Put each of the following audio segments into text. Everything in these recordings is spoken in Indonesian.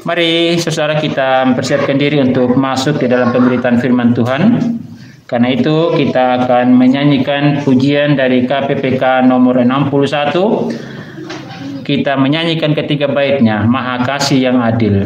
Mari saudara kita mempersiapkan diri untuk masuk ke dalam pemberitaan firman Tuhan. Karena itu kita akan menyanyikan pujian dari KPPK nomor 61. Kita menyanyikan ketiga baitnya, Maha Kasih yang Adil.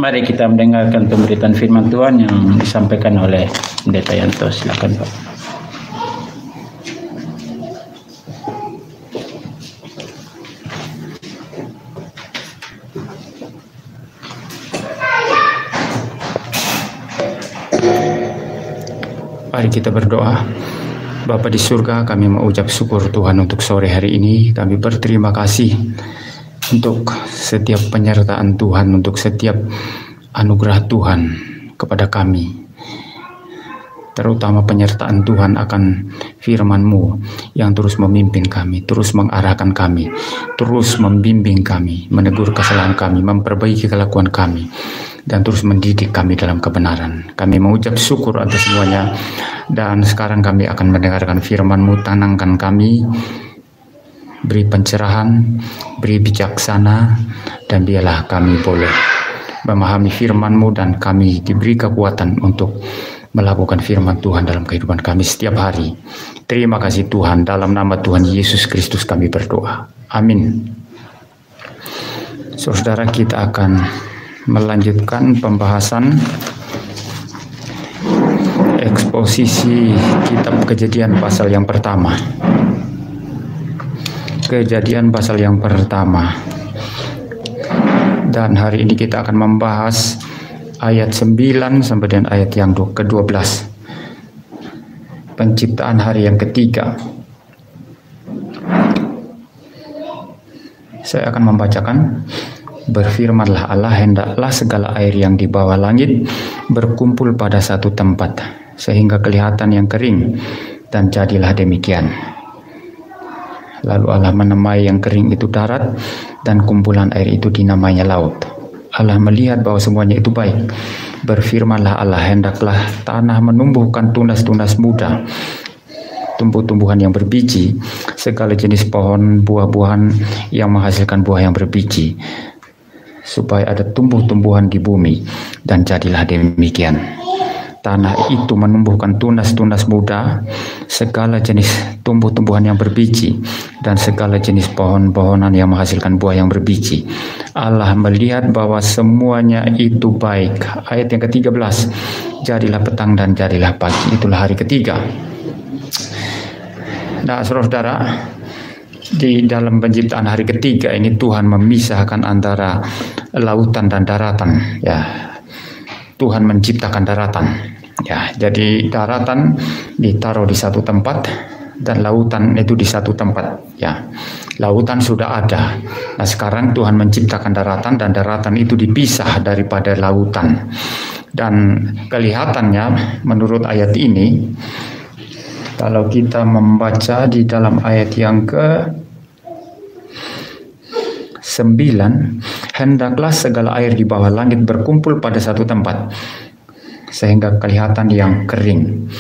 Mari kita mendengarkan pemberitaan firman Tuhan yang disampaikan oleh Pendeta Yanto. Silakan Pak. Mari kita berdoa. Bapa di surga, kami mengucap syukur Tuhan untuk sore hari ini. Kami berterima kasih untuk setiap penyertaan Tuhan, untuk setiap anugerah Tuhan kepada kami, terutama penyertaan Tuhan akan firman-Mu yang terus memimpin kami, terus mengarahkan kami, terus membimbing kami, menegur kesalahan kami, memperbaiki kelakuan kami, dan terus mendidik kami dalam kebenaran. Kami mengucap syukur atas semuanya, dan sekarang kami akan mendengarkan firman-Mu. Tenangkan kami, beri pencerahan, beri bijaksana, dan biarlah kami boleh memahami firman-Mu dan kami diberi kekuatan untuk melakukan firman Tuhan dalam kehidupan kami setiap hari. Terima kasih Tuhan, dalam nama Tuhan Yesus Kristus kami berdoa. Amin. Saudara, kita akan melanjutkan pembahasan eksposisi kitab Kejadian pasal yang pertama. Kejadian pasal yang pertama. Dan hari ini kita akan membahas ayat 9 sampai dengan ayat yang ke-12. Penciptaan hari yang ketiga. Saya akan membacakan. Berfirmanlah Allah, hendaklah segala air yang di bawah langit berkumpul pada satu tempat, sehingga kelihatan yang kering, dan jadilah demikian. Lalu Allah menamai yang kering itu darat, dan kumpulan air itu dinamainya laut. Allah melihat bahwa semuanya itu baik. Berfirmanlah Allah, hendaklah tanah menumbuhkan tunas-tunas muda, tumbuh-tumbuhan yang berbiji, segala jenis pohon buah-buahan yang menghasilkan buah yang berbiji, supaya ada tumbuh-tumbuhan di bumi. Dan jadilah demikian. Tanah itu menumbuhkan tunas-tunas muda, segala jenis tumbuh-tumbuhan yang berbiji, dan segala jenis pohon-pohonan yang menghasilkan buah yang berbiji. Allah melihat bahwa semuanya itu baik. Ayat yang ke-13, jadilah petang dan jadilah pagi, itulah hari ketiga. Nah, saudara-saudara, di dalam penciptaan hari ketiga ini Tuhan memisahkan antara lautan dan daratan, ya. Tuhan menciptakan daratan, ya. Jadi daratan ditaruh di satu tempat dan lautan itu di satu tempat, ya. Lautan sudah ada. Nah, sekarang Tuhan menciptakan daratan dan daratan itu dipisah daripada lautan. Dan kelihatannya menurut ayat ini, kalau kita membaca di dalam ayat yang ke-9, hendaklah segala air di bawah langit berkumpul pada satu tempat, sehingga kelihatan yang kering.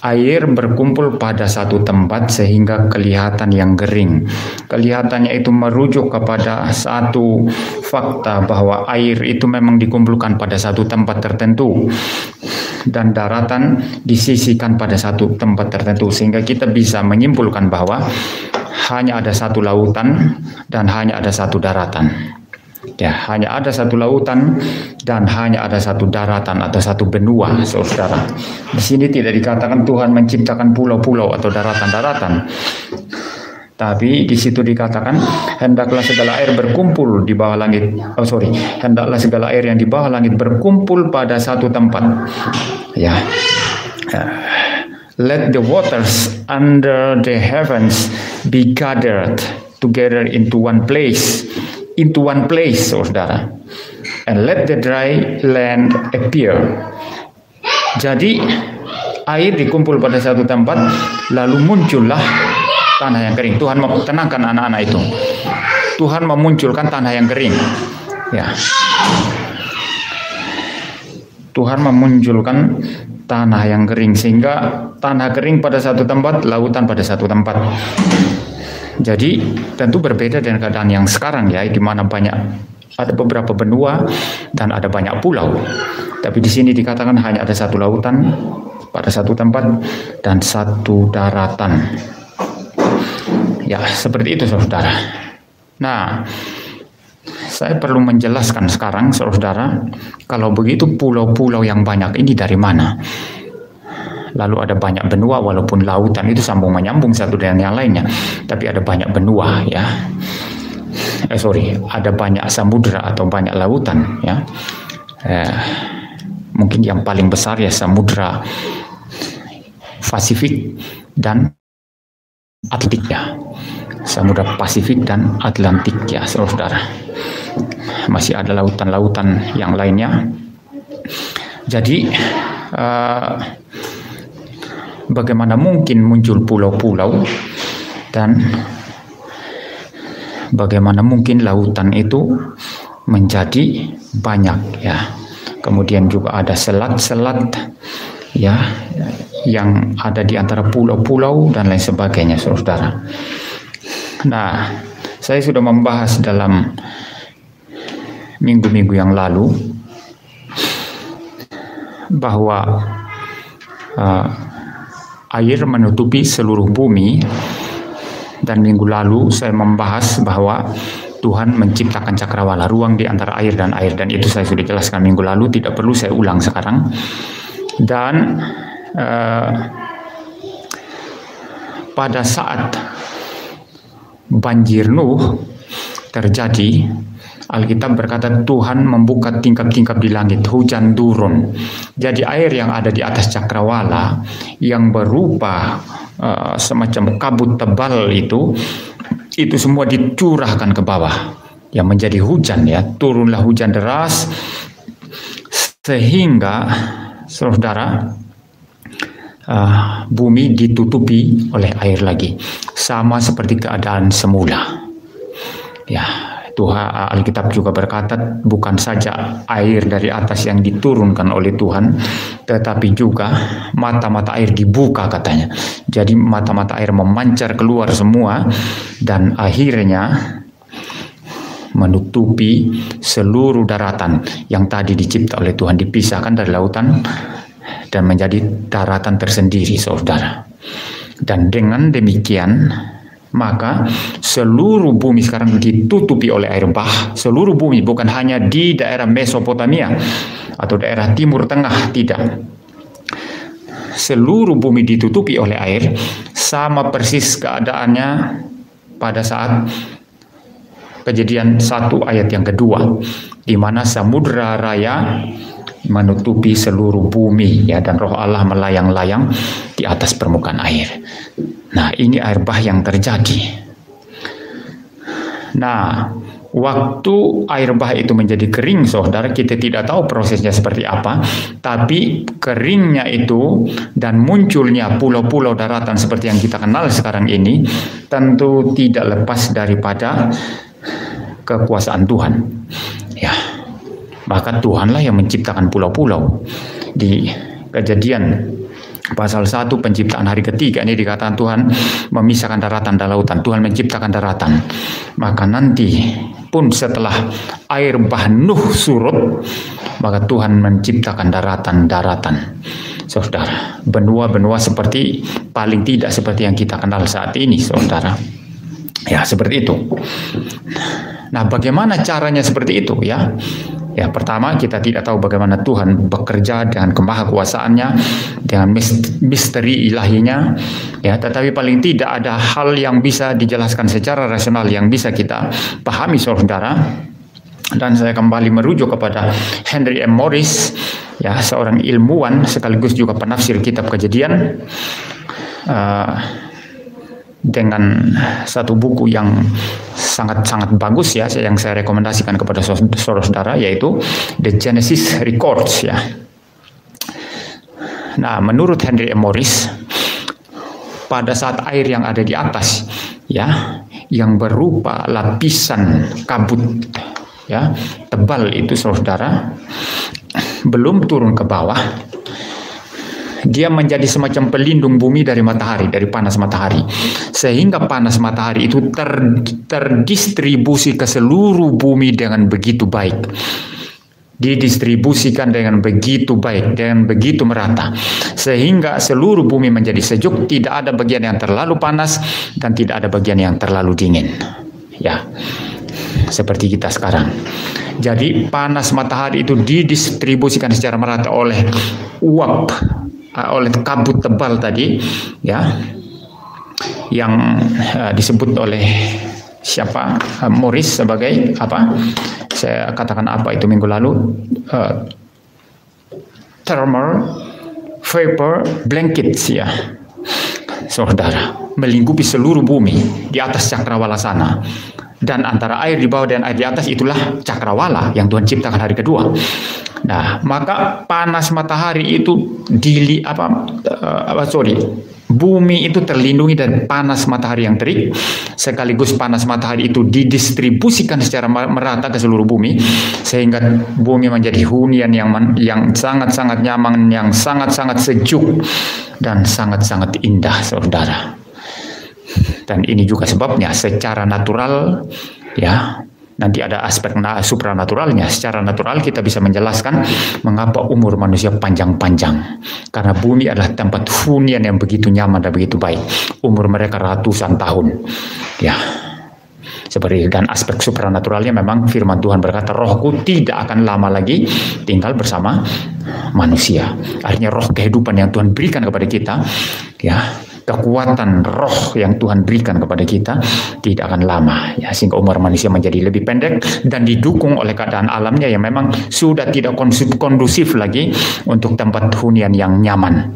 Air berkumpul pada satu tempat sehingga kelihatan yang kering. Kelihatannya itu merujuk kepada satu fakta bahwa air itu memang dikumpulkan pada satu tempat tertentu, dan daratan disisihkan pada satu tempat tertentu, sehingga kita bisa menyimpulkan bahwa hanya ada satu lautan dan hanya ada satu daratan. Ya, hanya ada satu lautan dan hanya ada satu daratan atau satu benua, saudara. Di sini tidak dikatakan Tuhan menciptakan pulau-pulau atau daratan-daratan. Tapi di situ dikatakan hendaklah segala air berkumpul di bawah langit. Hendaklah segala air yang di bawah langit berkumpul pada satu tempat. Ya. Let the waters under the heavens be gathered together into one place, saudara. And let the dry land appear. Jadi air dikumpul pada satu tempat, lalu muncullah tanah yang kering. Tuhan tenangkan anak-anak itu. Tuhan memunculkan tanah yang kering. Ya. Tuhan memunculkan tanah yang kering, sehingga tanah kering pada satu tempat, lautan pada satu tempat. Jadi tentu berbeda dengan keadaan yang sekarang, ya, di mana ada beberapa benua dan ada banyak pulau. Tapi di sini dikatakan hanya ada satu lautan pada satu tempat dan satu daratan. Ya, seperti itu, saudara. Nah, saya perlu menjelaskan sekarang, saudara, kalau begitu pulau-pulau yang banyak ini dari mana? Lalu ada banyak benua, walaupun lautan itu sambung menyambung satu dengan yang lainnya, tapi ada banyak benua, ya. Ada banyak samudra atau banyak lautan, ya. Mungkin yang paling besar ya samudra Pasifik dan Atlantik, ya. Samudra Pasifik dan Atlantik, ya, saudara. Masih ada lautan-lautan yang lainnya. Jadi bagaimana mungkin muncul pulau-pulau dan bagaimana mungkin lautan itu menjadi banyak, ya. Kemudian juga ada selat-selat, ya, yang ada di antara pulau-pulau dan lain sebagainya, saudara. Nah, saya sudah membahas dalam minggu-minggu yang lalu bahwa air menutupi seluruh bumi, dan minggu lalu saya membahas bahwa Tuhan menciptakan cakrawala, ruang di antara air, dan itu saya sudah jelaskan minggu lalu, tidak perlu saya ulang sekarang. Dan pada saat banjir Nuh terjadi, Alkitab berkata Tuhan membuka tingkap-tingkap di langit, hujan turun. Jadi air yang ada di atas cakrawala yang berupa semacam kabut tebal itu semua dicurahkan ke bawah, yang menjadi hujan, ya. Turunlah hujan deras sehingga, saudara, bumi ditutupi oleh air lagi, sama seperti keadaan semula, ya. Tuhan, Alkitab juga berkata bukan saja air dari atas yang diturunkan oleh Tuhan, tetapi juga mata-mata air dibuka, katanya. Jadi mata-mata air memancar keluar semua dan akhirnya menutupi seluruh daratan yang tadi dicipta oleh Tuhan, dipisahkan dari lautan dan menjadi daratan tersendiri, saudara. Dan dengan demikian maka seluruh bumi sekarang ditutupi oleh air bah. Seluruh bumi, bukan hanya di daerah Mesopotamia atau daerah Timur Tengah, tidak. Seluruh bumi ditutupi oleh air, sama persis keadaannya pada saat Kejadian 1 ayat yang kedua, di mana samudra raya menutupi seluruh bumi, ya, dan roh Allah melayang-layang di atas permukaan air. Nah, ini air bah yang terjadi. Nah, waktu air bah itu menjadi kering, saudara, kita tidak tahu prosesnya seperti apa, tapi keringnya itu dan munculnya pulau-pulau daratan seperti yang kita kenal sekarang ini tentu tidak lepas daripada kekuasaan Tuhan. Ya, bahkan Tuhanlah yang menciptakan pulau-pulau. Di Kejadian pasal 1 penciptaan hari ketiga ini dikatakan Tuhan memisahkan daratan dan lautan. Tuhan menciptakan daratan. Maka nanti pun setelah air bah Nuh surut, maka Tuhan menciptakan daratan-daratan. Saudara, benua-benua seperti, paling tidak seperti yang kita kenal saat ini, saudara. Ya, seperti itu. Nah, bagaimana caranya seperti itu, ya? Ya, pertama, kita tidak tahu bagaimana Tuhan bekerja dengan kemahakuasaannya, dengan misteri ilahinya, ya. Tetapi paling tidak ada hal yang bisa dijelaskan secara rasional yang bisa kita pahami, saudara. Dan saya kembali merujuk kepada Henry M. Morris, ya, seorang ilmuwan sekaligus juga penafsir kitab Kejadian, dengan satu buku yang sangat-sangat bagus, ya, yang saya rekomendasikan kepada saudara, yaitu The Genesis Records, ya. Nah, menurut Henry M. Morris, pada saat air yang ada di atas, ya, yang berupa lapisan kabut, ya, tebal itu, saudara, belum turun ke bawah, dia menjadi semacam pelindung bumi dari matahari, dari panas matahari, sehingga panas matahari itu terdistribusi ke seluruh bumi dengan begitu baik, didistribusikan dengan begitu baik, dengan begitu merata, sehingga seluruh bumi menjadi sejuk, tidak ada bagian yang terlalu panas dan tidak ada bagian yang terlalu dingin, ya, seperti kita sekarang. Jadi panas matahari itu didistribusikan secara merata oleh uap, oleh kabut tebal tadi, ya, yang disebut oleh siapa, Morris, sebagai apa, saya katakan apa itu minggu lalu, thermal vapor blankets, ya, saudara, melingkupi seluruh bumi di atas cakrawala sana. Dan antara air di bawah dan air di atas itulah cakrawala yang Tuhan ciptakan hari kedua. Nah, maka panas matahari itu bumi itu terlindungi dari panas matahari yang terik, sekaligus panas matahari itu didistribusikan secara merata ke seluruh bumi, sehingga bumi menjadi hunian yang sangat-sangat nyaman, yang sangat-sangat sejuk dan sangat-sangat indah, saudara. Dan ini juga sebabnya secara natural, ya, nanti ada aspek supranaturalnya. Secara natural kita bisa menjelaskan mengapa umur manusia panjang-panjang. Karena bumi adalah tempat hunian yang begitu nyaman dan begitu baik. Umur mereka ratusan tahun, ya. Seperti itu. Dan aspek supranaturalnya memang firman Tuhan berkata, rohku tidak akan lama lagi tinggal bersama manusia. Artinya roh kehidupan yang Tuhan berikan kepada kita, ya, kekuatan roh yang Tuhan berikan kepada kita tidak akan lama, ya, sehingga umur manusia menjadi lebih pendek dan didukung oleh keadaan alamnya yang memang sudah tidak kondusif lagi untuk tempat hunian yang nyaman,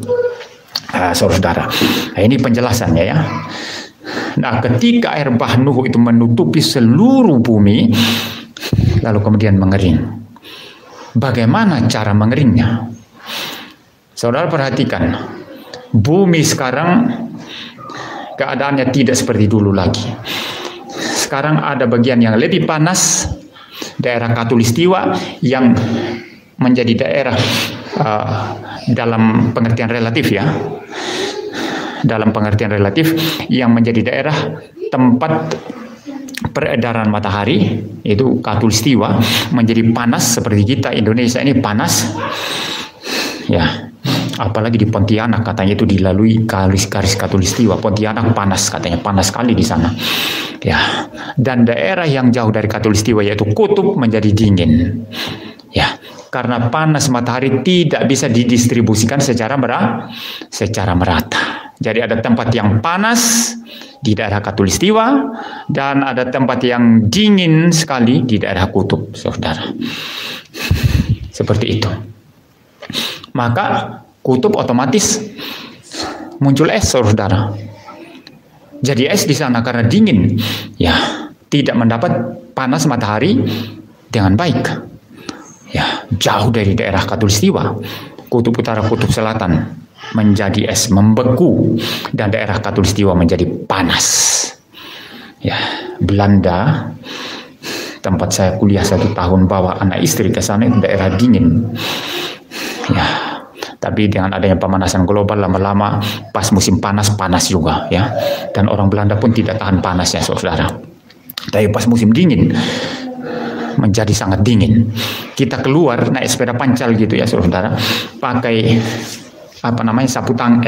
saudara. Nah, ini penjelasannya, ya. Nah, ketika air bah Nuh itu menutupi seluruh bumi, lalu kemudian mengering. Bagaimana cara mengeringnya? Saudara perhatikan, bumi sekarang keadaannya tidak seperti dulu lagi. Sekarang ada bagian yang lebih panas, daerah Khatulistiwa yang menjadi daerah dalam pengertian relatif, ya, dalam pengertian relatif yang menjadi daerah tempat peredaran matahari, itu Khatulistiwa, menjadi panas seperti kita Indonesia ini panas, ya. Apalagi di Pontianak katanya itu dilalui garis Katulistiwa. Pontianak panas katanya, panas sekali di sana. Ya, dan daerah yang jauh dari Katulistiwa yaitu kutub menjadi dingin. Ya, karena panas matahari tidak bisa didistribusikan secara merata. Jadi ada tempat yang panas di daerah Katulistiwa dan ada tempat yang dingin sekali di daerah kutub, saudara. Seperti itu. Maka kutub otomatis muncul es, saudara. Jadi es di sana karena dingin, ya tidak mendapat panas matahari dengan baik. Ya, jauh dari daerah Katulistiwa, kutub utara, kutub selatan menjadi es, membeku, dan daerah Katulistiwa menjadi panas. Ya, Belanda, tempat saya kuliah 1 tahun, bawa anak istri ke sana, itu daerah dingin. Ya, tapi dengan adanya pemanasan global lama-lama pas musim panas juga, ya. Dan orang Belanda pun tidak tahan panasnya, saudara. Tapi pas musim dingin menjadi sangat dingin. Kita keluar naik sepeda pancal gitu ya, saudara, pakai sapu tangan,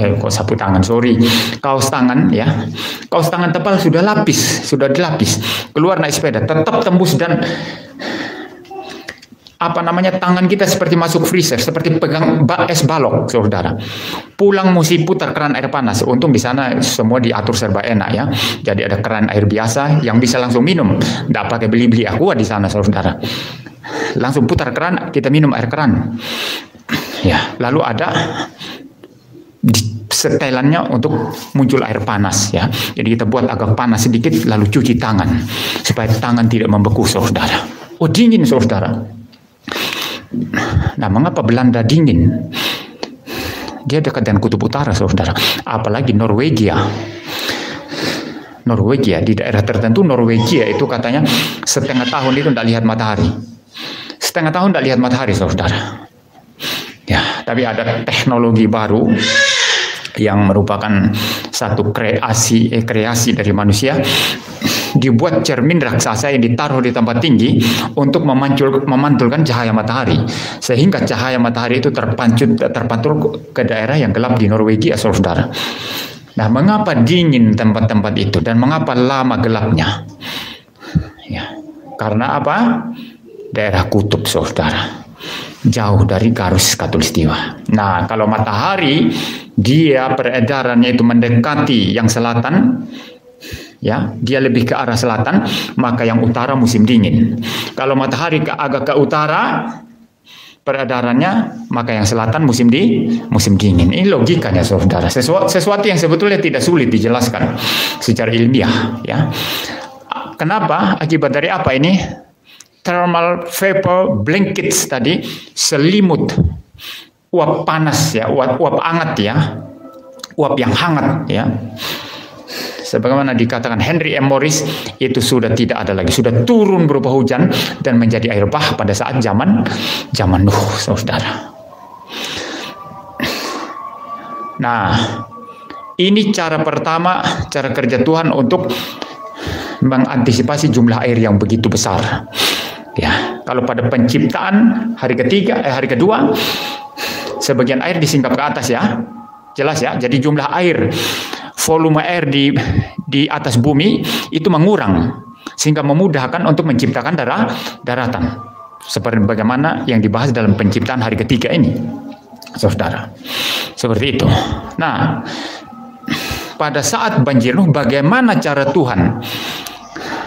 kaos tangan, ya, kaos tangan tebal sudah dilapis, keluar naik sepeda tetap tembus, dan tangan kita seperti masuk freezer, seperti pegang es balok, saudara. Pulang mesti putar keran air panas. Untung di sana semua diatur serba enak, ya. Jadi ada keran air biasa yang bisa langsung minum, tidak pakai beli aqua di sana, saudara. Langsung putar keran, kita minum air keran. Ya, lalu ada setelannya untuk muncul air panas, ya. Jadi kita buat agak panas sedikit, lalu cuci tangan supaya tangan tidak membeku, saudara. Oh, dingin, saudara. Nah, mengapa Belanda dingin? Dia dekat dengan kutub utara, saudara. Apalagi Norwegia, di daerah tertentu Norwegia itu katanya setengah tahun itu tidak lihat matahari. Setengah tahun tidak lihat matahari, saudara. Ya, tapi ada teknologi baru yang merupakan satu kreasi dari manusia. Dibuat cermin raksasa yang ditaruh di tempat tinggi untuk memantulkan cahaya matahari, sehingga cahaya matahari itu terpantul ke daerah yang gelap di Norwegia, saudara. Nah, mengapa dingin tempat-tempat itu dan mengapa lama gelapnya? Ya, karena apa? Daerah kutub, saudara, jauh dari garis Katulistiwa. Nah, kalau matahari dia peredarannya itu mendekati yang selatan, ya, dia lebih ke arah selatan, maka yang utara musim dingin. Kalau matahari agak ke utara peredarannya, maka yang selatan musim dingin. Ini logikanya, saudara. Sesuatu yang sebetulnya tidak sulit dijelaskan secara ilmiah, ya. Kenapa? Akibat dari apa ini? Thermal vapor blankets tadi, selimut uap panas, ya, uap hangat, ya, uap yang hangat, ya. Sebagaimana dikatakan Henry M. Morris, itu sudah tidak ada lagi, sudah turun berupa hujan dan menjadi air bah pada saat zaman Nuh, saudara. Nah, ini cara pertama, cara kerja Tuhan untuk mengantisipasi jumlah air yang begitu besar. Ya, kalau pada penciptaan hari kedua, sebagian air disingkap ke atas, ya, jelas, ya. Jadi jumlah air, volume air di atas bumi itu mengurang, sehingga memudahkan untuk menciptakan daratan. Seperti bagaimana yang dibahas dalam penciptaan hari ketiga ini, saudara. Seperti itu. Nah, pada saat banjir Nuh, bagaimana cara Tuhan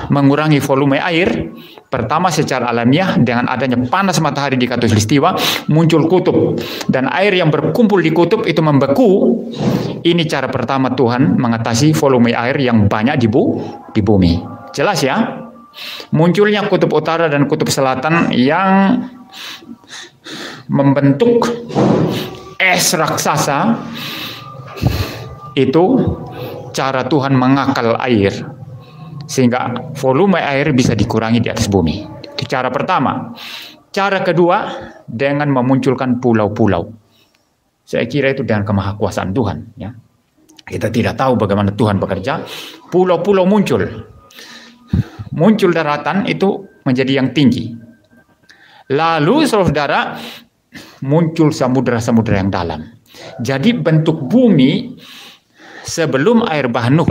mengurangi volume air? Pertama, secara alamiah, dengan adanya panas matahari di Katulistiwa, muncul kutub, dan air yang berkumpul di kutub itu membeku. Ini cara pertama Tuhan mengatasi volume air yang banyak di bumi. Jelas, ya? Munculnya kutub utara dan kutub selatan yang membentuk es raksasa, itu cara Tuhan mengakal air, sehingga volume air bisa dikurangi di atas bumi. Itu cara pertama. Cara kedua, dengan memunculkan pulau-pulau. Saya kira itu dengan kemahakuasaan Tuhan, ya. Kita tidak tahu bagaimana Tuhan bekerja. Pulau-pulau muncul daratan itu menjadi yang tinggi. Lalu, saudara, muncul samudera-samudera yang dalam. Jadi bentuk bumi sebelum air bah Nuh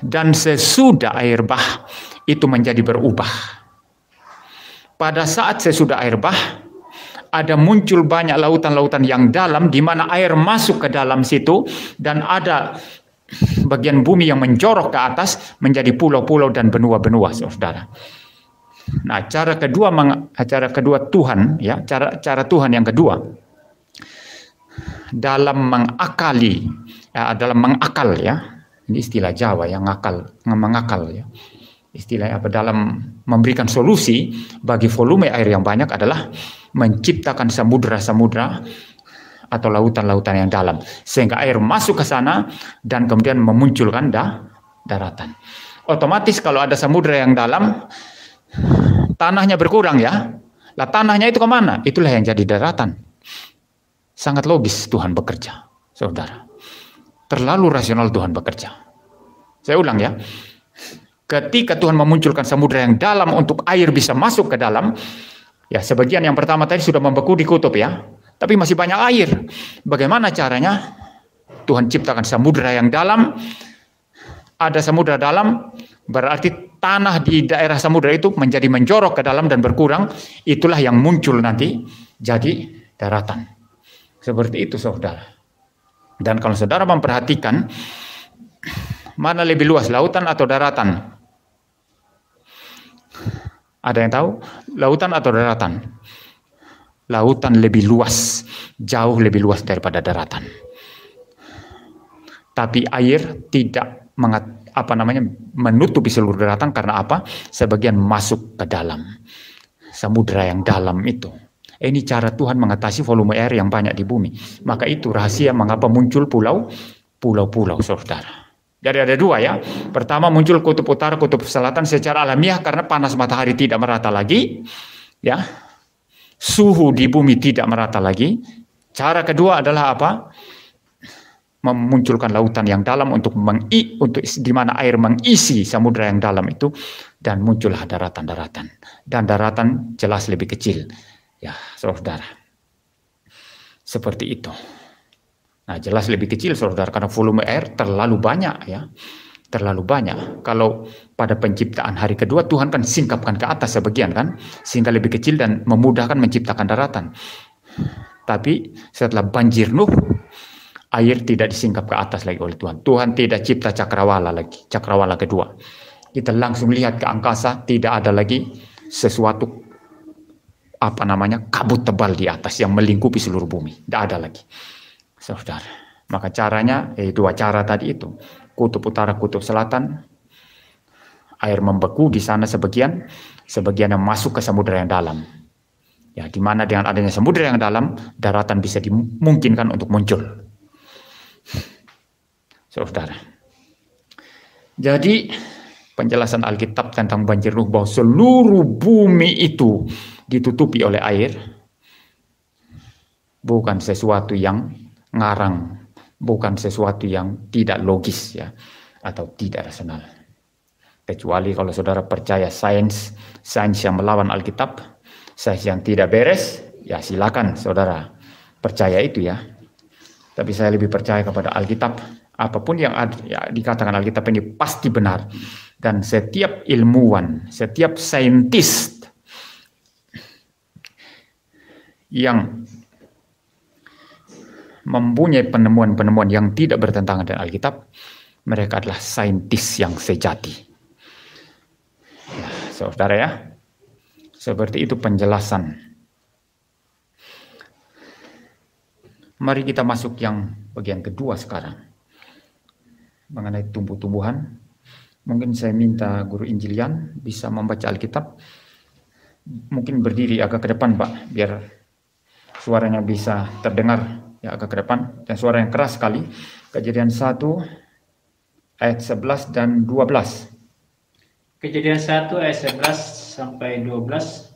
dan sesudah air bah itu menjadi berubah. Pada saat sesudah air bah, ada muncul banyak lautan-lautan yang dalam di mana air masuk ke dalam situ dan ada bagian bumi yang menjorok ke atas menjadi pulau-pulau dan benua-benua, saudara. Nah, cara kedua Tuhan, ya, cara Tuhan yang kedua dalam mengakali, ya, dalam mengakal, ya. Ini istilah Jawa yang mengakal, ya. Istilahnya apa, dalam memberikan solusi bagi volume air yang banyak adalah menciptakan samudra-samudra atau lautan-lautan yang dalam sehingga air masuk ke sana dan kemudian memunculkan daratan. Otomatis kalau ada samudra yang dalam, tanahnya berkurang, ya. Lah tanahnya itu kemana? Itulah yang jadi daratan. Sangat logis Tuhan bekerja, saudara. Terlalu rasional Tuhan bekerja. Saya ulang, ya. Ketika Tuhan memunculkan samudra yang dalam untuk air bisa masuk ke dalam, ya, sebagian yang pertama tadi sudah membeku di kutub, ya, tapi masih banyak air. Bagaimana caranya? Tuhan ciptakan samudra yang dalam. Ada samudra dalam, berarti tanah di daerah samudra itu menjadi menjorok ke dalam dan berkurang. Itulah yang muncul nanti jadi daratan. Seperti itu, saudara. Dan kalau saudara memperhatikan, mana lebih luas, lautan atau daratan? Ada yang tahu? Lautan atau daratan? Lautan lebih luas, jauh lebih luas daripada daratan. Tapi air tidak menutupi seluruh daratan karena apa? Sebagian masuk ke dalam samudra yang dalam itu. Ini cara Tuhan mengatasi volume air yang banyak di bumi. Maka itu rahasia mengapa muncul pulau-pulau, saudara. Jadi ada dua, ya. Pertama, muncul kutub utara, kutub selatan secara alamiah karena panas matahari tidak merata lagi, ya. Suhu di bumi tidak merata lagi. Cara kedua adalah apa? Memunculkan lautan yang dalam untuk di mana air mengisi samudra yang dalam itu dan muncullah daratan-daratan. Dan daratan jelas lebih kecil, ya, saudara. Seperti itu. Nah, jelas lebih kecil, saudara, karena volume air terlalu banyak, ya. Terlalu banyak. Kalau pada penciptaan hari kedua, Tuhan kan singkapkan ke atas sebagian, kan, sehingga lebih kecil dan memudahkan menciptakan daratan. Tapi setelah banjir Nuh, air tidak disingkap ke atas lagi oleh Tuhan. Tuhan tidak cipta cakrawala lagi, cakrawala kedua. Kita langsung lihat ke angkasa, tidak ada lagi sesuatu kabut tebal di atas yang melingkupi seluruh bumi. Tidak ada lagi, saudara. Maka caranya, dua cara tadi itu. Kutub utara, kutub selatan. Air membeku di sana sebagian yang masuk ke samudera yang dalam. Ya, di mana dengan adanya samudera yang dalam, daratan bisa dimungkinkan untuk muncul. Saudara. Jadi, penjelasan Alkitab tentang banjir Nuh bahwa seluruh bumi itu ditutupi oleh air, bukan sesuatu yang ngarang, bukan sesuatu yang tidak logis, ya, atau tidak rasional. Kecuali kalau saudara percaya sains yang melawan Alkitab, sains yang tidak beres, ya silakan saudara percaya itu, ya. Tapi saya lebih percaya kepada Alkitab. Apapun yang dikatakan Alkitab ini pasti benar. Dan setiap ilmuwan, setiap saintis yang mempunyai penemuan-penemuan yang tidak bertentangan dengan Alkitab, mereka adalah saintis yang sejati. Ya, saudara, ya. Seperti itu penjelasan. Mari kita masuk yang bagian kedua sekarang. Mengenai tumbuh-tumbuhan. Mungkin saya minta guru Injilian bisa membaca Alkitab. Mungkin berdiri agak ke depan, Pak, biar suaranya bisa terdengar, ya, agak ke depan. Dan suara yang keras sekali. Kejadian 1 ayat 11 dan 12. Kejadian 1 ayat 11 sampai 12.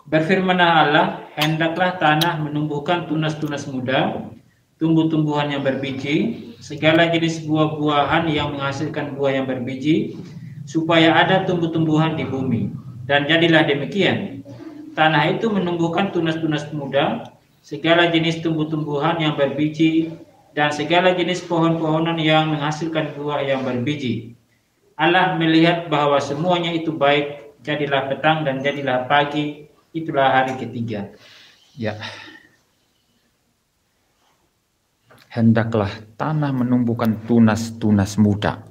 Berfirmanlah Allah, hendaklah tanah menumbuhkan tunas-tunas muda, tumbuh-tumbuhan yang berbiji, segala jenis buah-buahan yang menghasilkan buah yang berbiji, supaya ada tumbuh-tumbuhan di bumi. Dan jadilah demikian. Tanah itu menumbuhkan tunas-tunas muda, segala jenis tumbuh-tumbuhan yang berbiji, dan segala jenis pohon-pohonan yang menghasilkan buah yang berbiji. Allah melihat bahwa semuanya itu baik, jadilah petang dan jadilah pagi, itulah hari ketiga. Ya. Hendaklah tanah menumbuhkan tunas-tunas muda,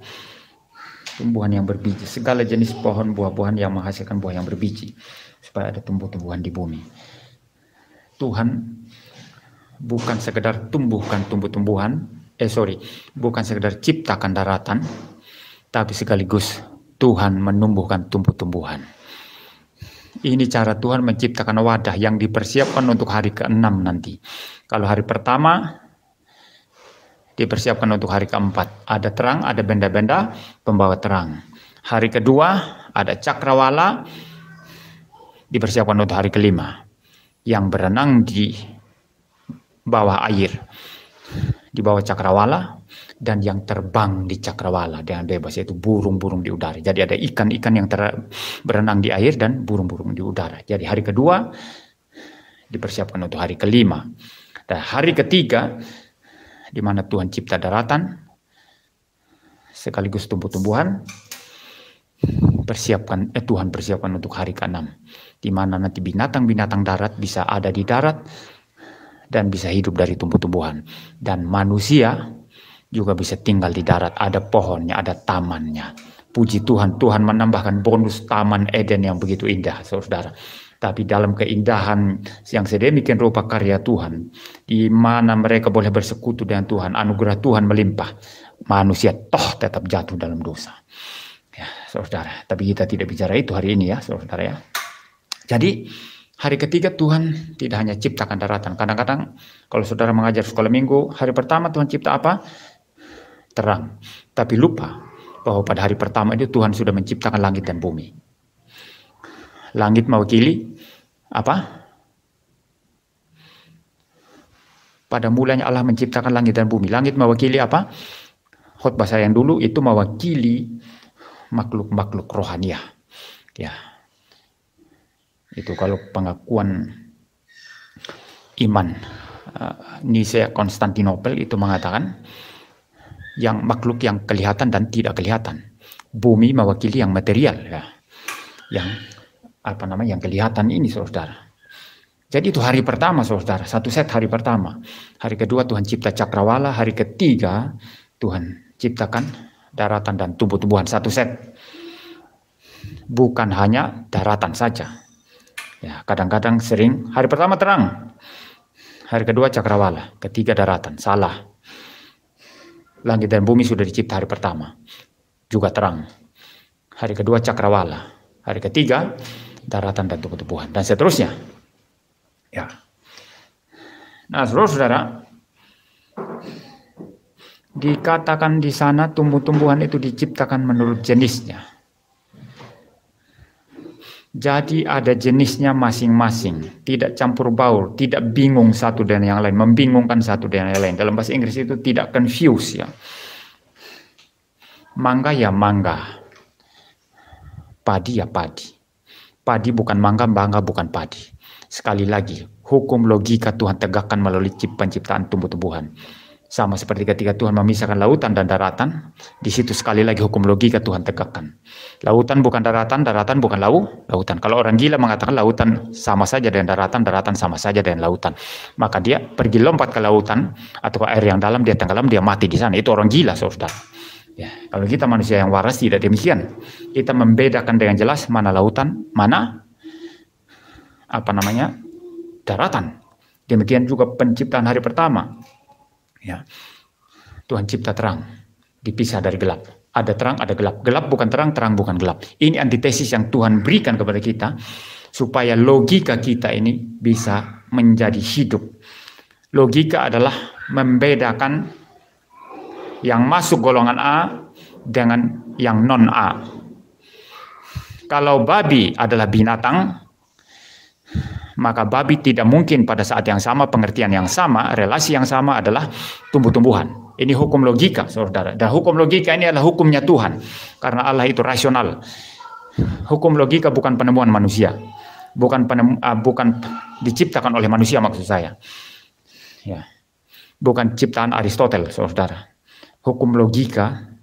tumbuhan yang berbiji, segala jenis pohon buah-buahan yang menghasilkan buah yang berbiji, supaya ada tumbuh-tumbuhan di bumi. Tuhan bukan sekedar tumbuhkan tumbuh-tumbuhan, bukan sekedar ciptakan daratan, tapi sekaligus Tuhan menumbuhkan tumbuh-tumbuhan. Ini cara Tuhan menciptakan wadah yang dipersiapkan untuk hari ke-6 nanti. Kalau hari pertama dipersiapkan untuk hari keempat. Ada terang, ada benda-benda pembawa terang. Hari kedua ada cakrawala, dipersiapkan untuk hari kelima. Yang berenang di bawah air, di bawah cakrawala, dan yang terbang di cakrawala dengan bebas, yaitu burung-burung di udara. Jadi ada ikan-ikan yang berenang di air dan burung-burung di udara. Jadi hari kedua dipersiapkan untuk hari kelima. Dan hari ketiga, di mana Tuhan cipta daratan sekaligus tumbuh-tumbuhan, Tuhan persiapkan untuk hari ke-6, di mana nanti binatang-binatang darat bisa ada di darat dan bisa hidup dari tumbuh-tumbuhan, dan manusia juga bisa tinggal di darat, ada pohonnya, ada tamannya. Puji Tuhan, Tuhan menambahkan bonus taman Eden yang begitu indah, saudara. Tapi dalam keindahan yang sedemikian rupa karya Tuhan, di mana mereka boleh bersekutu dengan Tuhan, anugerah Tuhan melimpah, manusia toh tetap jatuh dalam dosa. Ya, saudara. Tapi kita tidak bicara itu hari ini ya, saudara ya. Jadi hari ketiga Tuhan tidak hanya ciptakan daratan. Kadang-kadang kalau saudara mengajar sekolah minggu, hari pertama Tuhan cipta apa? Terang. Tapi lupa bahwa pada hari pertama itu Tuhan sudah menciptakan langit dan bumi. Langit mewakili apa? Pada mulanya Allah menciptakan langit dan bumi. Langit mewakili apa? Khotbah saya yang dulu itu mewakili makhluk-makhluk rohaniah. Ya. Itu kalau pengakuan iman Nisea Konstantinopel itu mengatakan yang makhluk yang kelihatan dan tidak kelihatan. Bumi mewakili yang material ya. Yang kelihatan ini, saudara. Jadi itu hari pertama, saudara. Satu set hari pertama. Hari kedua Tuhan cipta cakrawala. Hari ketiga Tuhan ciptakan daratan dan tumbuh-tumbuhan. Satu set. Bukan hanya daratan saja. Ya, kadang-kadang sering hari pertama terang. Hari kedua cakrawala. Ketiga daratan. Salah. Langit dan bumi sudah dicipta hari pertama. Juga terang. Hari kedua cakrawala. Hari ketiga daratan dan tumbuh-tumbuhan, dan seterusnya. Ya. Nah, saudara, dikatakan di sana tumbuh-tumbuhan itu diciptakan menurut jenisnya. Jadi ada jenisnya masing-masing, tidak campur baur, tidak bingung satu dengan yang lain, membingungkan satu dengan yang lain. Dalam bahasa Inggris itu tidak confuse ya. Mangga ya mangga, padi ya padi. Padi bukan mangga, mangga bukan padi. Sekali lagi, hukum logika Tuhan tegakkan melalui penciptaan tumbuh-tumbuhan. Sama seperti ketika Tuhan memisahkan lautan dan daratan, di situ sekali lagi hukum logika Tuhan tegakkan. Lautan bukan daratan, daratan bukan lautan. Kalau orang gila mengatakan lautan sama saja dengan daratan, daratan sama saja dengan lautan, maka dia pergi lompat ke lautan atau ke air yang dalam, dia tenggelam, dia mati di sana. Itu orang gila, saudara. Ya, kalau kita manusia yang waras tidak demikian. Kita membedakan dengan jelas mana lautan, mana daratan. Demikian juga penciptaan hari pertama. Ya. Tuhan cipta terang, dipisah dari gelap. Ada terang, ada gelap. Gelap bukan terang, terang bukan gelap. Ini antitesis yang Tuhan berikan kepada kita supaya logika kita ini bisa menjadi hidup. Logika adalah membedakan yang masuk golongan A dengan yang non A. Kalau babi adalah binatang, maka babi tidak mungkin pada saat yang sama, pengertian yang sama, relasi yang sama adalah tumbuh-tumbuhan. Ini hukum logika, saudara. Dan hukum logika ini adalah hukumnya Tuhan. Karena Allah itu rasional. Hukum logika bukan penemuan manusia. bukan diciptakan oleh manusia maksud saya. Ya. Bukan ciptaan Aristoteles, saudara. Hukum logika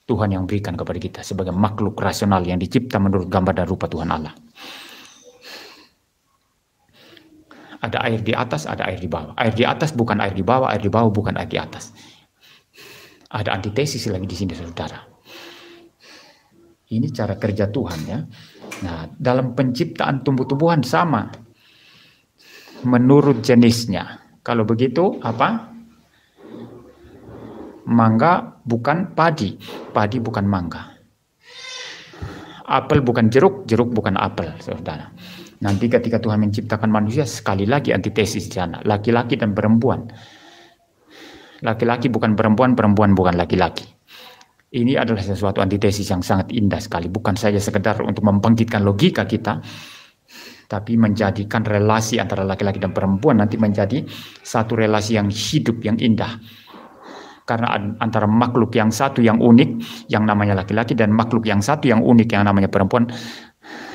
Tuhan yang berikan kepada kita sebagai makhluk rasional yang dicipta menurut gambar dan rupa Tuhan Allah. Ada air di atas, ada air di bawah. Air di atas bukan air di bawah bukan air di atas. Ada antitesis lagi di sini, saudara. Ini cara kerja Tuhan ya. Nah, dalam penciptaan tumbuh-tumbuhan sama. Menurut jenisnya. Kalau begitu apa? Mangga bukan padi, padi bukan mangga. Apel bukan jeruk, jeruk bukan apel, saudara. Nanti ketika Tuhan menciptakan manusia, sekali lagi antitesis di sana. Laki-laki dan perempuan. Laki-laki bukan perempuan, perempuan bukan laki-laki. Ini adalah sesuatu antitesis yang sangat indah sekali. Bukan saja sekedar untuk membangkitkan logika kita, tapi menjadikan relasi antara laki-laki dan perempuan nanti menjadi satu relasi yang hidup, yang indah. Karena antara makhluk yang satu yang unik, yang namanya laki-laki, dan makhluk yang satu yang unik, yang namanya perempuan,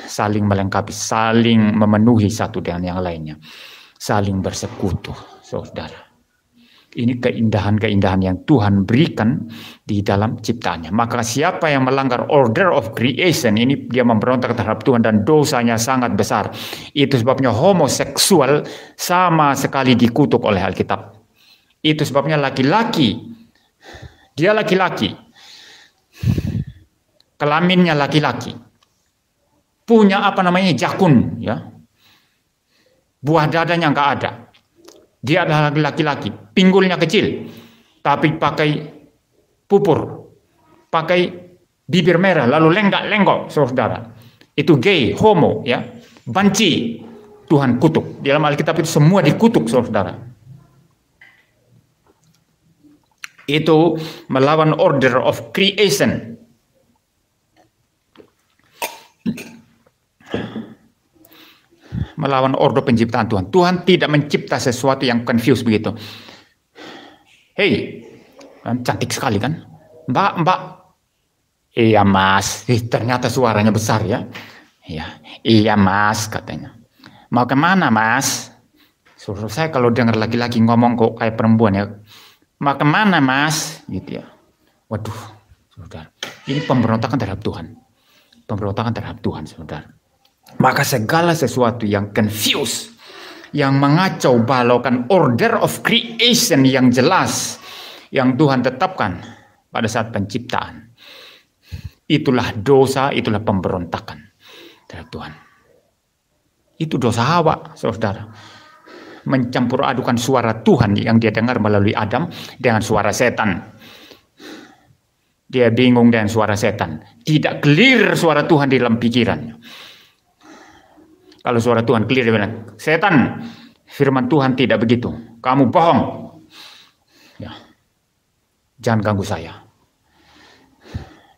saling melengkapi, saling memenuhi satu dengan yang lainnya. Saling bersekutu, saudara. Ini keindahan-keindahan yang Tuhan berikan di dalam ciptaannya. Maka siapa yang melanggar order of creation, ini dia memberontak terhadap Tuhan dan dosanya sangat besar. Itu sebabnya homoseksual sama sekali dikutuk oleh Alkitab. Itu sebabnya laki-laki, dia laki-laki, kelaminnya laki-laki, punya apa namanya jakun, ya, buah dadanya nggak ada. Dia adalah laki-laki, pinggulnya kecil, tapi pakai pupur, pakai bibir merah, lalu lenggak-lenggok, saudara. Itu gay, homo, ya, banci. Tuhan kutuk. Di dalam Alkitab itu semua dikutuk, saudara. Itu melawan order of creation. Melawan order penciptaan Tuhan. Tuhan tidak mencipta sesuatu yang confused begitu. Hei, kan cantik sekali kan? Mbak. Iya mas, ternyata suaranya besar ya. Iya mas katanya. Mau kemana mas? Suruh saya kalau dengar laki-laki ngomong kok kayak perempuan ya. Mau kemana mas? Gitu ya. Waduh, saudara. Ini pemberontakan terhadap Tuhan. Pemberontakan terhadap Tuhan, saudara. Maka segala sesuatu yang confused, yang mengacau balaukan order of creation yang jelas, yang Tuhan tetapkan pada saat penciptaan, itulah dosa, itulah pemberontakan terhadap Tuhan. Itu dosa Hawa, saudara. Mencampur adukan suara Tuhan yang dia dengar melalui Adam dengan suara setan. Dia bingung dengan suara setan. Tidak clear suara Tuhan di dalam pikirannya. Kalau suara Tuhan clear, dia bilang, setan, firman Tuhan tidak begitu. Kamu bohong. Ya. Jangan ganggu saya.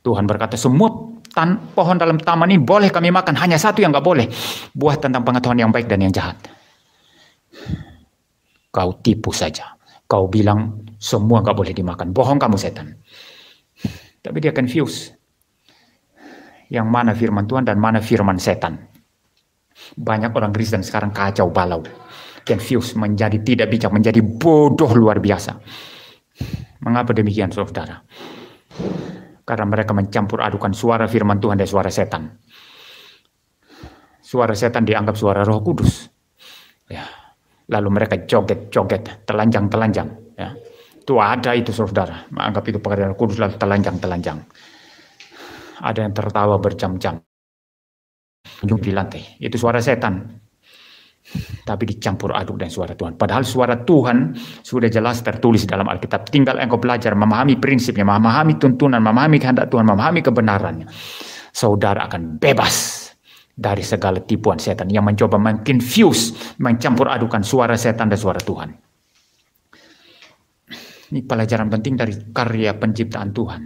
Tuhan berkata, semua pohon dalam taman ini boleh kami makan. Hanya satu yang nggak boleh. Buah tentang pengetahuan yang baik dan yang jahat. Kau tipu saja. Kau bilang semua nggak boleh dimakan. Bohong kamu setan. Tapi dia confused. Yang mana firman Tuhan dan mana firman setan. Banyak orang Kristen sekarang kacau balau. Confused, menjadi tidak bijak, menjadi bodoh luar biasa. Mengapa demikian, saudara? Karena mereka mencampur adukan suara firman Tuhan dan suara setan. Suara setan dianggap suara Roh Kudus. Ya. Lalu mereka joget-joget, telanjang-telanjang. Ya. Itu ada itu, saudara. Menganggap itu pekerjaan Roh Kudus, lalu telanjang-telanjang. Ada yang tertawa berjam-jam. Di lantai. Itu suara setan. Tapi dicampur aduk dengan suara Tuhan. Padahal suara Tuhan sudah jelas tertulis dalam Alkitab. Tinggal engkau belajar, memahami prinsipnya, memahami tuntunan, memahami kehendak Tuhan, memahami kebenarannya. Saudara akan bebas dari segala tipuan setan yang mencoba mengconfuse, mencampur adukan suara setan dan suara Tuhan. Ini pelajaran penting dari karya penciptaan Tuhan.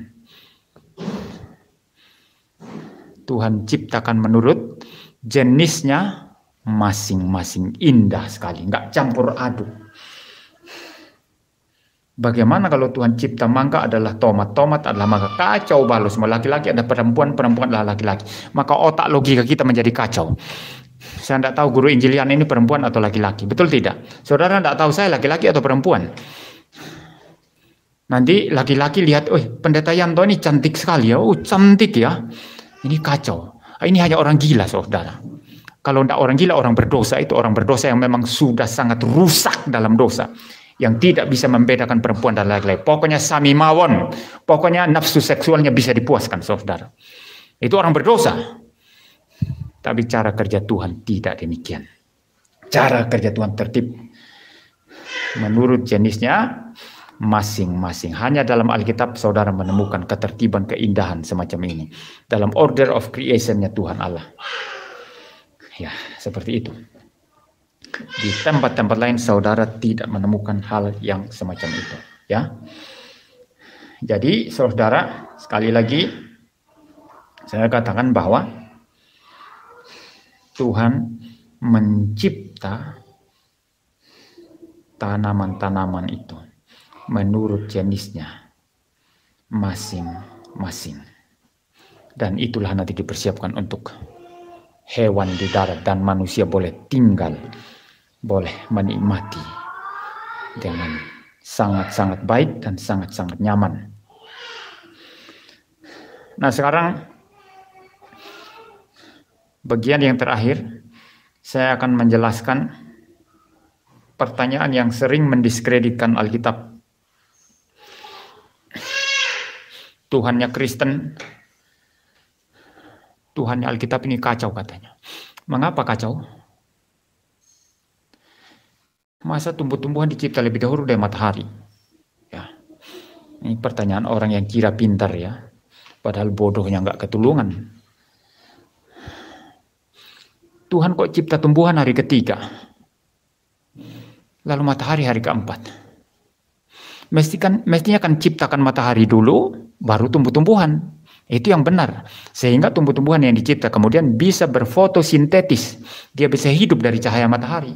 Tuhan ciptakan menurut jenisnya masing-masing indah sekali, nggak campur aduk. Bagaimana kalau Tuhan cipta mangga adalah tomat, tomat adalah mangga, kacau balau semua. Laki-laki ada perempuan, perempuan adalah laki-laki. Maka otak logika kita menjadi kacau. Saya tidak tahu guru Injilian ini perempuan atau laki-laki, betul tidak? Saudara tidak tahu saya laki-laki atau perempuan. Nanti laki-laki lihat, oh pendeta Yanto ini cantik sekali ya, oh cantik ya. Ini kacau. Ini hanya orang gila, saudara. Kalau tidak orang gila, orang berdosa, itu orang berdosa yang memang sudah sangat rusak dalam dosa. Yang tidak bisa membedakan perempuan dan laki-laki. Pokoknya sami mawon. Pokoknya nafsu seksualnya bisa dipuaskan, saudara. Itu orang berdosa. Tapi cara kerja Tuhan tidak demikian. Cara kerja Tuhan tertib. Menurut jenisnya masing-masing. Hanya dalam Alkitab saudara menemukan ketertiban, keindahan semacam ini. Dalam order of creation-nya Tuhan Allah. Ya, seperti itu. Di tempat-tempat lain saudara tidak menemukan hal yang semacam itu. Ya. Jadi saudara, sekali lagi saya katakan bahwa Tuhan mencipta tanaman-tanaman itu menurut jenisnya masing-masing. Dan itulah nanti dipersiapkan untuk hewan di darat dan manusia boleh tinggal, boleh menikmati dengan sangat-sangat baik dan sangat-sangat nyaman. Nah sekarang bagian yang terakhir, saya akan menjelaskan pertanyaan yang sering mendiskreditkan Alkitab. Tuhannya Kristen, Tuhannya Alkitab ini kacau katanya. Mengapa kacau? Masa tumbuh-tumbuhan dicipta lebih dahulu dari matahari? Ya. Ini pertanyaan orang yang kira pintar ya, padahal bodohnya nggak ketulungan. Tuhan kok cipta tumbuhan hari ketiga, lalu matahari hari keempat. Mestinya kan ciptakan matahari dulu, baru tumbuh-tumbuhan. Itu yang benar. Sehingga tumbuh-tumbuhan yang dicipta kemudian bisa berfotosintetis. Dia bisa hidup dari cahaya matahari.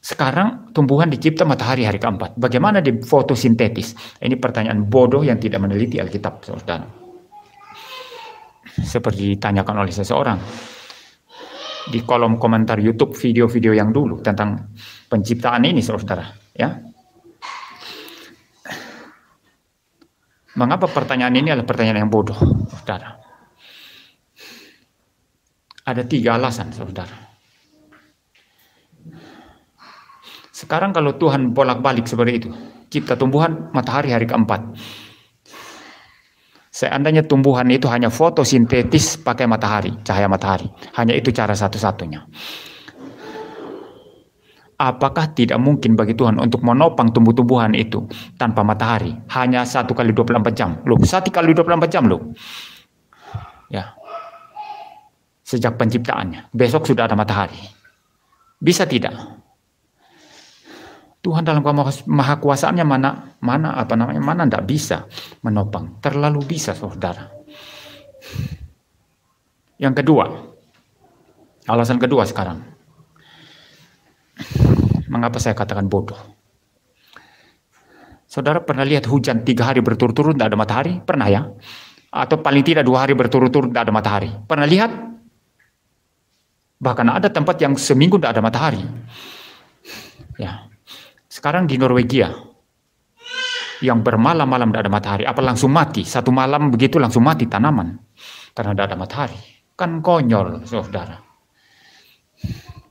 Sekarang tumbuhan dicipta matahari hari keempat. Bagaimana di fotosintetis? Ini pertanyaan bodoh yang tidak meneliti Alkitab, saudara. Seperti ditanyakan oleh seseorang di kolom komentar YouTube video-video yang dulu tentang penciptaan ini, saudara. Ya. Mengapa pertanyaan ini adalah pertanyaan yang bodoh, saudara? Ada 3 alasan, saudara. Sekarang kalau Tuhan bolak-balik seperti itu, cipta tumbuhan matahari hari keempat. Seandainya tumbuhan itu hanya fotosintetis pakai matahari, cahaya matahari. Hanya itu cara satu-satunya. Apakah tidak mungkin bagi Tuhan untuk menopang tumbuh-tumbuhan itu tanpa matahari? Hanya 1 kali 24 jam. Loh, 1 kali 24 jam loh. Ya. Sejak penciptaannya. Besok sudah ada matahari. Bisa tidak? Tuhan dalam kemahakuasaannya mana tidak bisa menopang. Terlalu bisa, saudara. Yang kedua, alasan kedua sekarang. Mengapa saya katakan bodoh? Saudara pernah lihat hujan 3 hari berturut-turut tidak ada matahari? Pernah ya? Atau paling tidak 2 hari berturut-turut tidak ada matahari? Pernah lihat? Bahkan ada tempat yang seminggu tidak ada matahari. Ya. Sekarang di Norwegia, yang bermalam-malam tidak ada matahari, apa langsung mati? 1 malam begitu langsung mati tanaman. Karena tidak ada matahari. Kan konyol, saudara.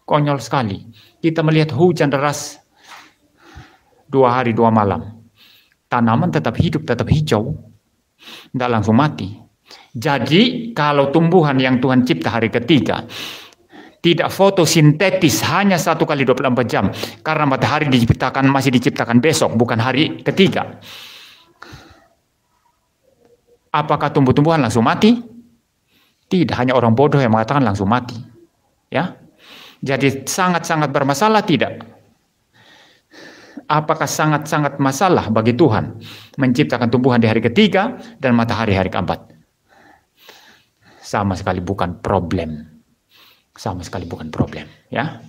Konyol sekali. Kita melihat hujan deras 2 hari 2 malam. Tanaman tetap hidup, tetap hijau. Tidak langsung mati. Jadi kalau tumbuhan yang Tuhan cipta hari ketiga tidak fotosintetis hanya 1 kali 24 jam. Karena matahari masih diciptakan besok, bukan hari ketiga. Apakah tumbuh-tumbuhan langsung mati? Tidak, hanya orang bodoh yang mengatakan langsung mati. Ya. Jadi sangat-sangat bermasalah tidak? Apakah sangat-sangat masalah bagi Tuhan menciptakan tumbuhan di hari ketiga dan matahari hari keempat? Sama sekali bukan problem. Sama sekali bukan problem, ya.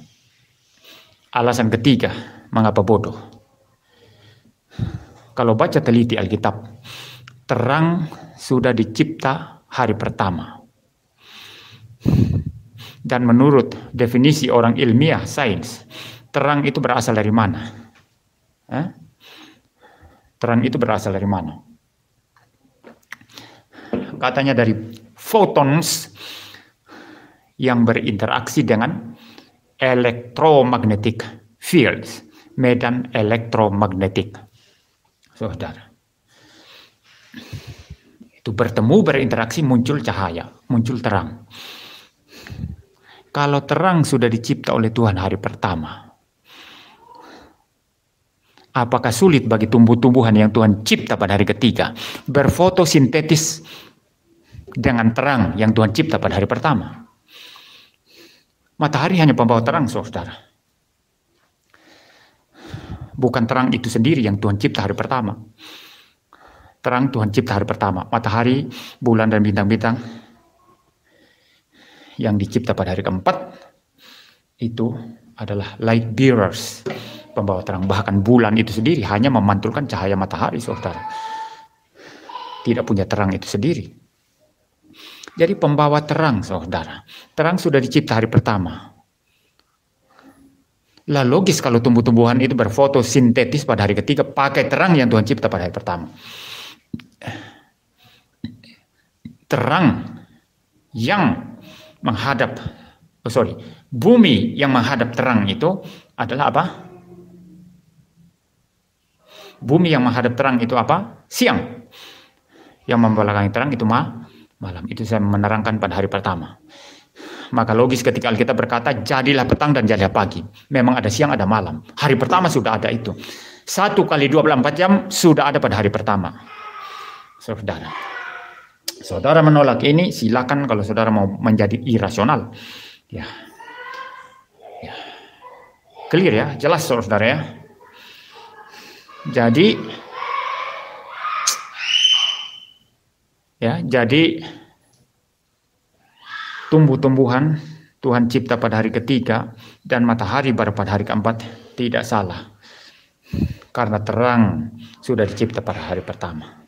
Alasan ketiga, mengapa bodoh? Kalau baca teliti Alkitab, terang sudah dicipta hari pertama. Dan menurut definisi orang ilmiah sains, terang itu berasal dari mana? Terang itu berasal dari mana? Katanya dari photons yang berinteraksi dengan electromagnetic fields, medan elektromagnetik. Saudara, itu bertemu, berinteraksi, muncul cahaya, muncul terang. Kalau terang sudah dicipta oleh Tuhan hari pertama, apakah sulit bagi tumbuh-tumbuhan yang Tuhan cipta pada hari ketiga berfotosintetis dengan terang yang Tuhan cipta pada hari pertama? Matahari hanya pembawa terang, saudara. Bukan terang itu sendiri yang Tuhan cipta hari pertama. Terang Tuhan cipta hari pertama. Matahari, bulan, dan bintang-bintang yang dicipta pada hari keempat itu adalah light bearers, pembawa terang. Bahkan bulan itu sendiri hanya memantulkan cahaya matahari, saudara. Tidak punya terang itu sendiri. Jadi pembawa terang, saudara. Terang sudah dicipta hari pertama. Lah logis kalau tumbuh-tumbuhan itu berfotosintetis pada hari ketiga pakai terang yang Tuhan cipta pada hari pertama. Terang yang menghadap, bumi yang menghadap terang itu adalah apa? Bumi yang menghadap terang itu apa? Siang. Yang membelakangi terang itu malam. Itu saya menerangkan pada hari pertama. Maka logis ketika Alkitab berkata, jadilah petang dan jadilah pagi. Memang ada siang, ada malam. Hari pertama sudah ada itu. 1 kali 24 jam sudah ada pada hari pertama. Saudara menolak ini, silakan kalau saudara mau menjadi irasional. Ya. Clear ya, jelas saudara ya. Jadi tumbuh-tumbuhan Tuhan cipta pada hari ketiga dan matahari baru pada hari keempat tidak salah. Karena terang sudah dicipta pada hari pertama.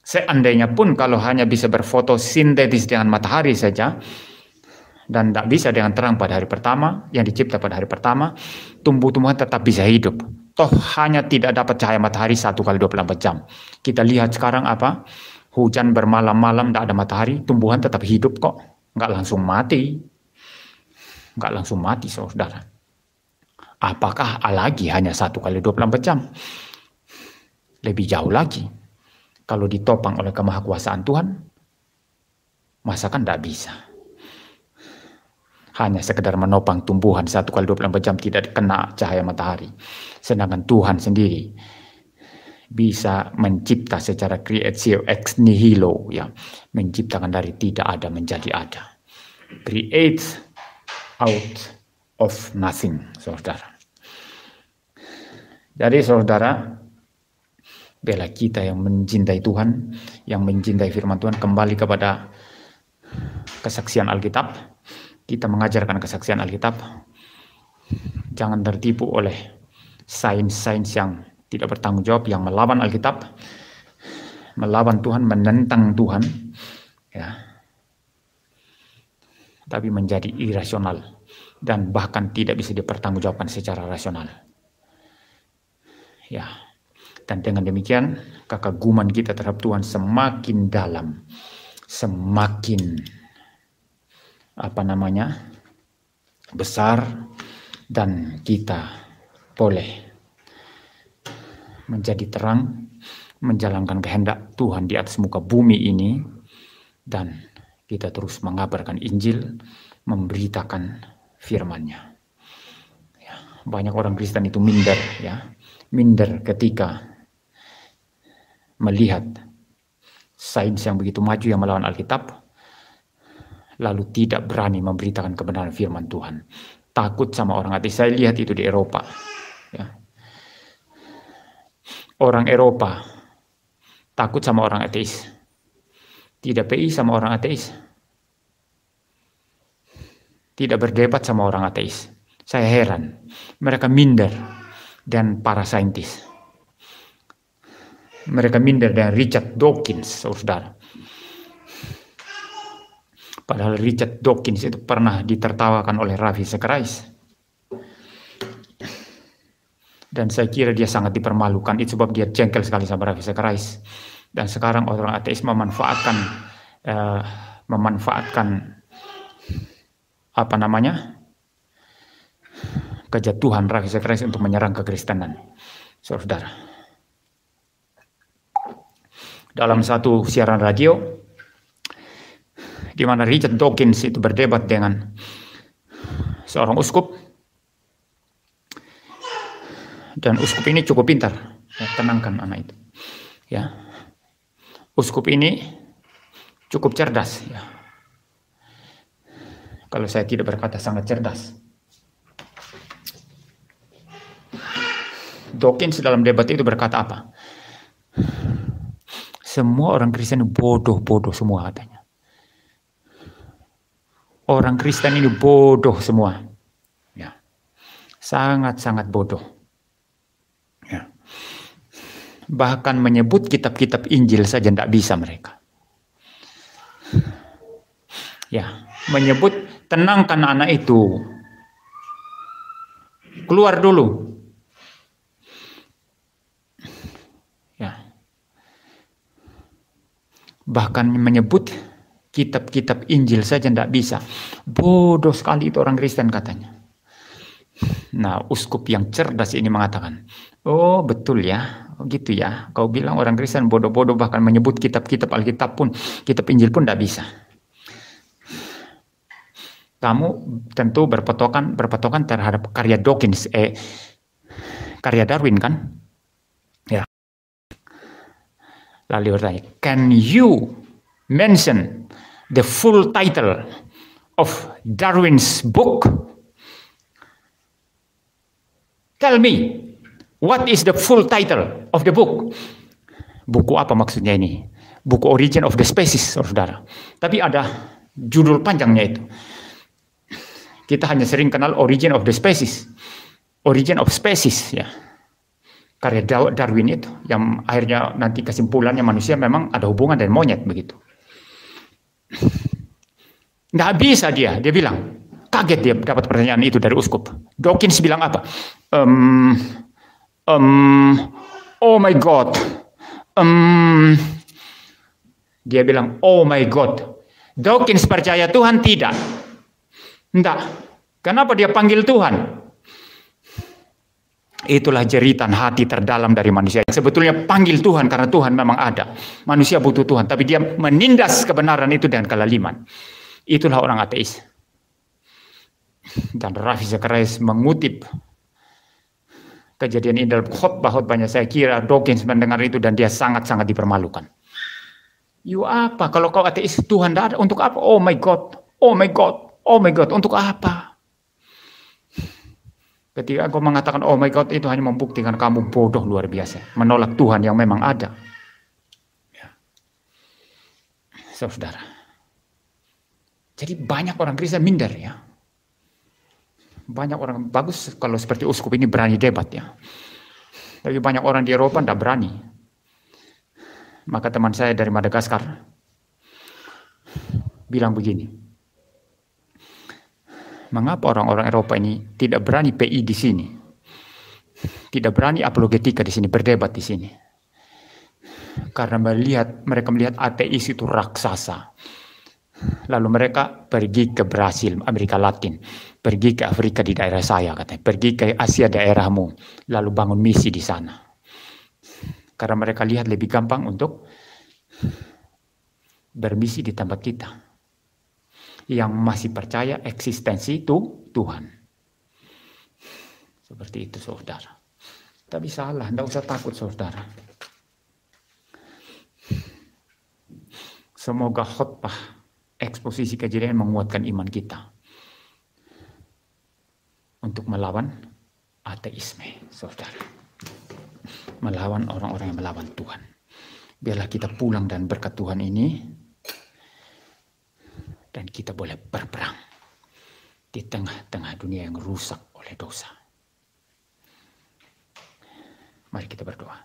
Seandainya pun kalau hanya bisa berfotosintetis dengan matahari saja dan tidak bisa dengan terang pada hari pertama yang dicipta pada hari pertama, tumbuh-tumbuhan tetap bisa hidup. Toh hanya tidak dapat cahaya matahari 1 kali 24 jam. Kita lihat sekarang apa? Hujan bermalam-malam, tidak ada matahari, tumbuhan tetap hidup kok. Nggak langsung mati, saudara. Apakah lagi hanya 1 kali 24 jam? Lebih jauh lagi. Kalau ditopang oleh kemahakuasaan Tuhan, masakan tidak bisa. Hanya sekedar menopang tumbuhan 1 kali 24 jam tidak kena cahaya matahari. Sedangkan Tuhan sendiri bisa mencipta secara creatio ex nihilo, ya, menciptakan dari tidak ada menjadi ada. Create out of nothing, saudara. Jadi saudara, bela kita yang mencintai Tuhan, yang mencintai firman Tuhan, kembali kepada kesaksian Alkitab. Kita mengajarkan kesaksian Alkitab. Jangan tertipu oleh sains-sains yang tidak bertanggung jawab, yang melawan Alkitab, melawan Tuhan, menentang Tuhan, ya, tapi menjadi irasional dan bahkan tidak bisa dipertanggungjawabkan secara rasional. Ya, dan dengan demikian kekaguman kita terhadap Tuhan semakin dalam, semakin besar, dan kita boleh menjadi terang, menjalankan kehendak Tuhan di atas muka bumi ini, dan kita terus mengabarkan Injil, memberitakan firman-Nya. Ya, banyak orang Kristen itu minder ketika melihat sains yang begitu maju yang melawan Alkitab, lalu tidak berani memberitakan kebenaran firman Tuhan. Takut sama orang ateis. Saya lihat itu di Eropa. Ya. Orang Eropa takut sama orang ateis. Tidak PI sama orang ateis. Tidak berdebat sama orang ateis. Saya heran. Mereka minder dan para saintis. Mereka minder dengan Richard Dawkins, saudara. Padahal Richard Dawkins itu pernah ditertawakan oleh Ravi Zacharias. Dan saya kira dia sangat dipermalukan. Itu sebab dia jengkel sekali sama Ravi Zacharias. Dan sekarang orang ateis memanfaatkan kejatuhan Ravi Zacharias untuk menyerang kekristenan, saudara. Dalam satu siaran radio, di mana Richard Dawkins itu berdebat dengan seorang uskup, dan uskup ini cukup pintar, ya, tenangkan anak itu, ya. Uskup ini cukup cerdas, ya. Kalau saya tidak berkata sangat cerdas. Dawkins dalam debat itu berkata apa? Semua orang Kristen bodoh-bodoh semua, katanya. Orang Kristen ini bodoh semua, ya, sangat-sangat bodoh, ya. Bahkan menyebut kitab-kitab Injil saja tidak bisa mereka, ya. Menyebut tenangkan anak itu, keluar dulu, ya. Bahkan menyebut kitab-kitab Injil saja tidak bisa. Bodoh sekali itu orang Kristen, katanya. Nah, uskup yang cerdas ini mengatakan, oh betul ya, oh, gitu ya. Kau bilang orang Kristen bodoh-bodoh, bahkan menyebut kitab-kitab Alkitab pun, kitab Injil pun tidak bisa. Kamu tentu berpatokan terhadap karya Dawkins, karya Darwin, kan? Ya. Lalu bertanya, can you mention the full title of Darwin's book? Tell me, what is the full title of the book? Buku apa maksudnya ini? Buku Origin of the Species, saudara. Tapi ada judul panjangnya itu. Kita hanya sering kenal Origin of the Species. Origin of Species, ya. Karya Darwin itu, yang akhirnya nanti kesimpulannya manusia memang ada hubungan dengan monyet, begitu. Nggak bisa dia bilang. Kaget dia dapat pertanyaan itu dari uskup. Dawkins bilang apa? Oh my God. Dia bilang, oh my God. Dawkins percaya Tuhan? Tidak. Enggak. Kenapa dia panggil Tuhan? Itulah jeritan hati terdalam dari manusia. Sebetulnya panggil Tuhan karena Tuhan memang ada. Manusia butuh Tuhan. Tapi dia menindas kebenaran itu dengan kelaliman. Itulah orang ateis. Dan Ravi Zacharias mengutip kejadian ini dalam khotbah-khotbahnya. Saya kira Dawkins mendengar itu dan dia sangat-sangat dipermalukan. You apa? Kalau kau ateis, Tuhan tidak ada. Untuk apa? Oh my God. Oh my God. Oh my God, untuk apa? Ketika kau mengatakan oh my God, itu hanya membuktikan kamu bodoh luar biasa. Menolak Tuhan yang memang ada. Ya. Saudara. Jadi banyak orang Kristen minder, ya. Banyak orang, bagus kalau seperti uskup ini berani debat, ya. Tapi banyak orang di Eropa tidak berani. Maka teman saya dari Madagaskar bilang begini. Mengapa orang-orang Eropa ini tidak berani PI di sini? Tidak berani apologetika di sini, berdebat di sini. Karena mereka melihat ateis itu raksasa. Lalu mereka pergi ke Brasil, Amerika Latin, pergi ke Afrika di daerah saya, katanya, pergi ke Asia daerahmu, lalu bangun misi di sana. Karena mereka lihat lebih gampang untuk bermisi di tempat kita. Yang masih percaya eksistensi itu Tuhan. Seperti itu, saudara. Tapi salah, tidak usah takut, saudara. Semoga khotbah eksposisi kejadian menguatkan iman kita untuk melawan ateisme, saudara. Melawan orang-orang yang melawan Tuhan. Biarlah kita pulang dan berkat Tuhan ini, dan kita boleh berperang di tengah-tengah dunia yang rusak oleh dosa. Mari kita berdoa.